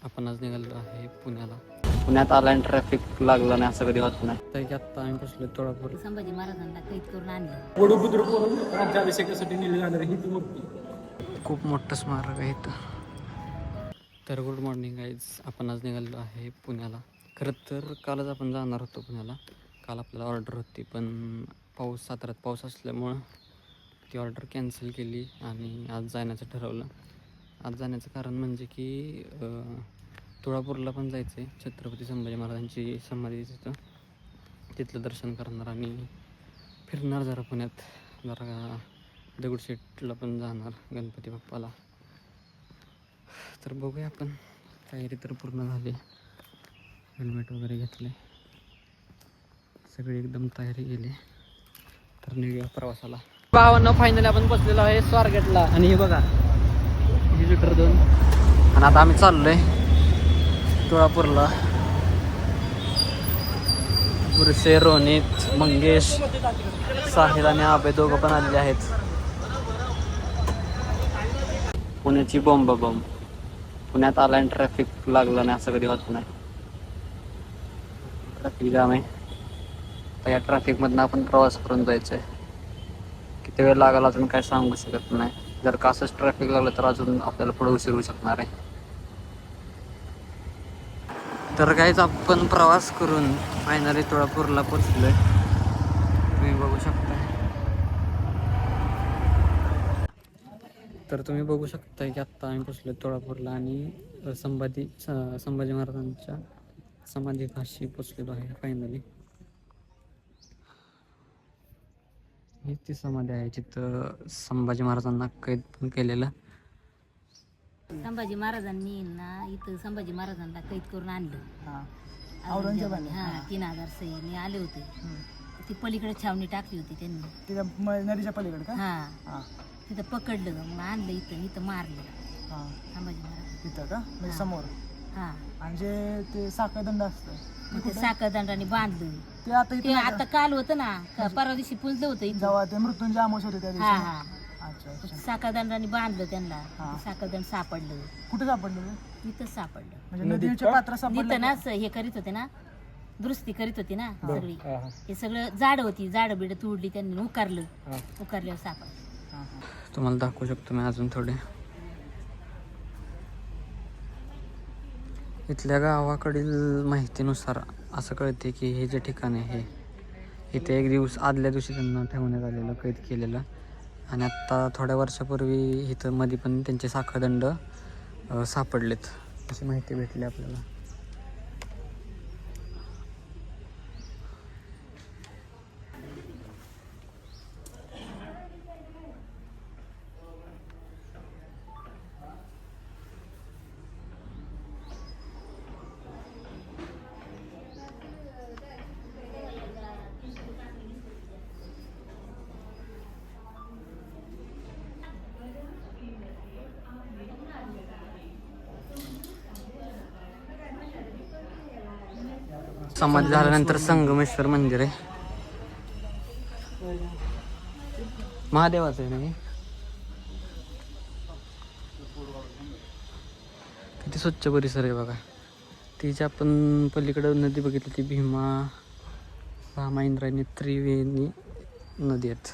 आपण आज निघालो आहे पुण्याला. पुण्यात आला आणि ट्रॅफिक लागलं नाही असं कधी होत नाही. तर आत्ता आम्ही बसलो तोळापूर. संभाजी महाराजांना कैद करून आणलं. वडुबुद्रुकवरून राज्याभिषेकासाठी नेली जाणारी ही ती मूर्ती. खूप मोठं स्मारक आहे इथं. तर गुड मॉर्निंग गाईज, आपण आज निघालो आहे पुण्याला. खरं तर कालच आपण जाणार होतो पुण्याला. काल आपल्याला ऑर्डर होती, पण साताऱ्यात पाऊस असल्यामुळं ती ऑर्डर कॅन्सल केली आणि आज जाण्याचं ठरवलं. आज जाण्याचं कारण म्हणजे की तुळापूरला पण जायचं आहे. छत्रपती संभाजी महाराजांची समाधी तिथलं दर्शन करणार आणि फिरणार जरा पुण्यात. जरा दगडूशेठला पण जाणार, गणपती बाप्पाला. तर बघूया आपण. तयारी तर पूर्ण झाली, हेल्मेट वगैरे घेतले, सगळी एकदम तयारी केली. तर निघूया प्रवासाला. भावांना फायनली आपण बसलेलो आहे स्वारगेटला. आणि हे बघा लिटर 2. आणि आता आम्ही चाललोय तुळापूरला. पुरसे, रोनित, मंगेश, साहिल आणि आबे दोघं पण आलेले आहेत. पुण्याची बॉम्ब. पुण्यात आला आणि ट्रॅफिक लागलं नाही असं कधी होत नाही. ट्रॅफिक जाम आहे. तर या ट्रॅफिकमधनं आपण प्रवास करून जायचं आहे. किती वेळ लागला अजून काय सांगू शकत नाही. जर का असंच ट्रॅफिक लागलं तर अजून आपल्याला पुढे उशीर होऊ शकणार आहे. तर काहीच आपण प्रवास करून फायनली तुळापूरला पोचलोय. तुम्ही बघू शकता. तर तुम्ही बघू शकता की आत्ता आम्ही पोचलो तुळापूरला आणि संभाजी महाराजांच्या समाधीपाशी पोचलेलो आहे फायनली. ही ती समाधी आहे जिथं संभाजी महाराजांना कैद पण केलेलं. संभाजी महाराजांनी ना इथं संभाजी महाराजांना कैद करून आणलं. औरंगजेबाने 3000 सैन्य आले होते. ती पलीकडे छावणी टाकली होती त्यांनी. तिथं नदीच्या पलीकडे का? हा, तिथं पकडलं, मग आणलं इथं मारलं संभाजी महाराज तिथं का? म्हणजे समोर. हा, म्हणजे ते साखळदंड असतं मग ते साखळदंडाने बांधलं. ते आता ते इथे आता काल होतं ना, परवा दिवशी पुजलं होतं इथं. जेव्हा ते मृत्यूंजय अमावस होते त्या दिवशी. हा. अच्छा. साखळदंडाने बांधलं त्यांना. हा. ते साखळदंड सापडलं. कुठे सापडलं? तिथंच सापडलं. म्हणजे नदीच्या पात्र सापडलं तिथं ना हे करीत होते ना, दुरुस्ती करीत होती ना सगळी. हे सगळं झाड होती, झाडं बिड तोडली त्यांनी, उकारल्यावर सापडलं. तुम्हाला दाखवू शकतो मी अजून थोडे. इथल्या गावाकडील माहितीनुसार असं कळते की हे जे ठिकाण आहे इथे एक दिवस आदल्या दिवशी त्यांना ठेवण्यात आलेलं, कैद केलेलं. आणि आत्ता थोड्या वर्षापूर्वी इथं मध्ये पण त्यांचे साखळदंड सापडलेत अशी माहिती भेटली आपल्याला. समाधी झाल्यानंतर संगमेश्वर मंदिर आहे, महादेवाचं आहे ना हे. किती स्वच्छ परिसर आहे बघा. तिच्या आपण पलीकडं नदी बघितली, ती भीमा, रामा, इंद्रायणी, त्रिवेणी नदी आहेत.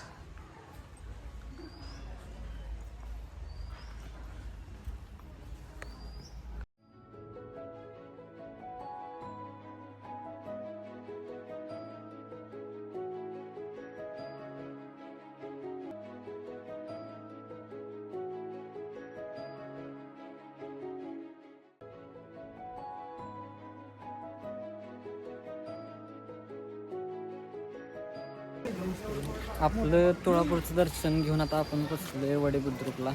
आपलं तुळापूरचं दर्शन घेऊन आता आपण पोचलोय वडेबुद्रुकला.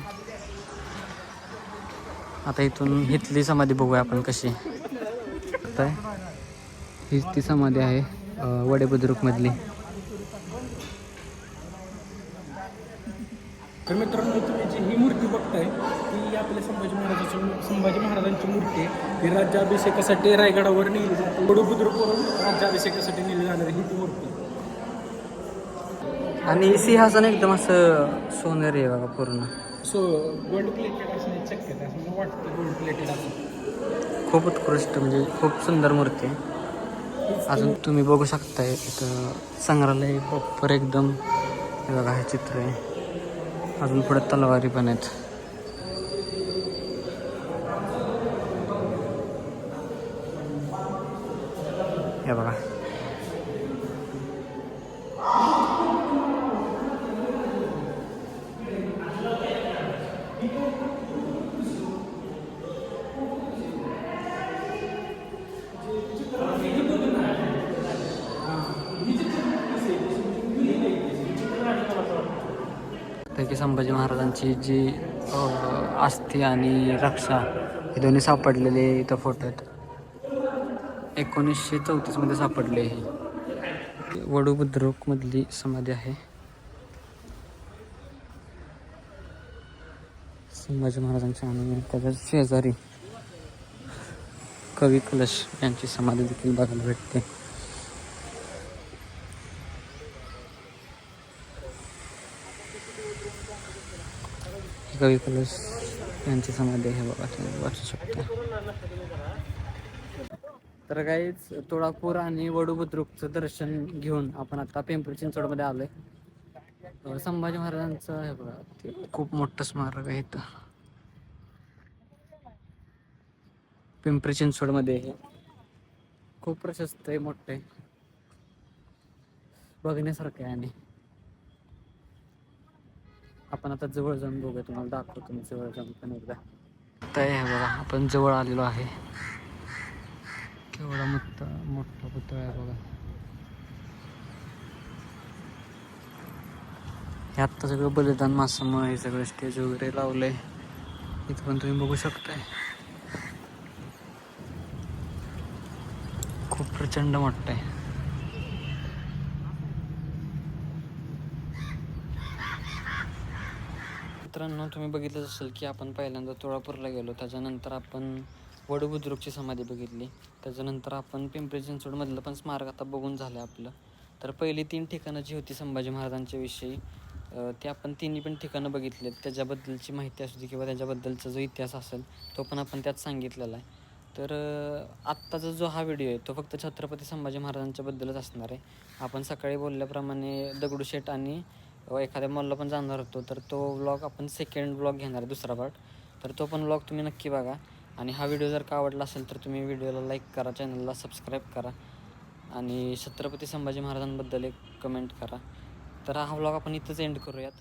आता इथून इथली समाधी बघूया आपण कशी. हीच ती समाधी आहे वडेबुद्रुकमधली. तर मित्रांनो, तुम्ही जी ही मूर्ती बघताय ती आपल्या संभाजी महाराजांची मूर्ती आहे. ही राज्याभिषेकासाठी रायगडावर नेली जाते. वडुबुद्रुकवरून राज्याभिषेकासाठी नेली जाणारी ही ती मूर्ती. आणि सिंहासन एकदम असं सोनेरी आहे बघा पूर्ण. गोल्ड प्लेटेड असण्याची शक्यता असं मला वाटतं. गोल्ड प्लेटेड असं खूप उत्कृष्ट म्हणजे खूप सुंदर मूर्ती आहे. अजून तुम्ही बघू शकताय इथं संग्रहालय प्रॉपर एकदम. हे बघा हे चित्र आहे. अजून पुढे तलवारी पण आहेत. हे बघा की संभाजी महाराजांची जी अस्थी आणि रक्षा हे दोन्ही सापडलेले इथं फोटो आहेत. 1934 मध्ये सापडले. हे वडू बुद्रुक मधली समाधी आहे. संभाजी महाराजांच्या आणि त्याच्या शेजारी कवी कलश यांची समाधी देखील बघायला भेटते. कवी कलश यांची समाधी आहे बघा, तुम्ही वाचू शकता. तर काहीच तुळापूर आणि वडू बुद्रुकचं दर्शन घेऊन आपण आता पिंपरी चिंचवडमध्ये आलोय. संभाजी महाराजांचं हे बघा, ते खूप मोठं स्मारक आहे इथं पिंपरी चिंचवडमध्ये. हे खूप प्रशस्त आहे, मोठं आहे, बघण्यासारखं आहे. आणि आपण आता जवळ जाऊन बघूया, तुम्हाला दाखवतो मी जवळ जाऊन पण एकदा. तर हे बघा, आपण जवळ आलेलो आहे. केवढा मोठा पुतळा आहे बघा. हे आत्ता सगळं बलिदान मासामुळे हे सगळं स्टेज वगैरे लावलंय. इथं पण तुम्ही बघू शकताय. खूप प्रचंड मोठं आहे. मित्रांनो, तुम्ही बघितलंच असेल की आपण पहिल्यांदा तुळापूरला गेलो, त्याच्यानंतर आपण वडू बुद्रुकची समाधी बघितली, त्याच्यानंतर आपण पिंपरी चिंचवडमधलं पण स्मारक आता बघून झालं आपलं. तर पहिली 3 ठिकाणं जी होती संभाजी महाराजांच्या विषयी, ते आपण तिन्ही पण ठिकाणं बघितलेत. त्याच्याबद्दलची माहिती असू दे किंवा त्याच्याबद्दलचा जो इतिहास असेल तो पण आपण त्यात सांगितलेला आहे. तर आत्ताचा जो हा व्हिडिओ आहे तो फक्त छत्रपती संभाजी महाराजांच्याबद्दलच असणार आहे. आपण सकाळी बोलल्याप्रमाणे दगडूशेठ आणि एखाद्या मॉलला पण जाणार होतो, तर तो व्लॉग आपण सेकंड व्लॉग घेणार आहे, दुसरा पार्ट. तर तो पण व्लॉग तुम्ही नक्की बघा. आणि हा व्हिडिओ जर का आवडला असेल तर तुम्ही व्हिडिओला लाईक करा, चॅनलला सबस्क्राईब करा आणि छत्रपती संभाजी महाराजांबद्दल एक कमेंट करा. तर हा व्लॉग आपण इथंच एंड करूयात.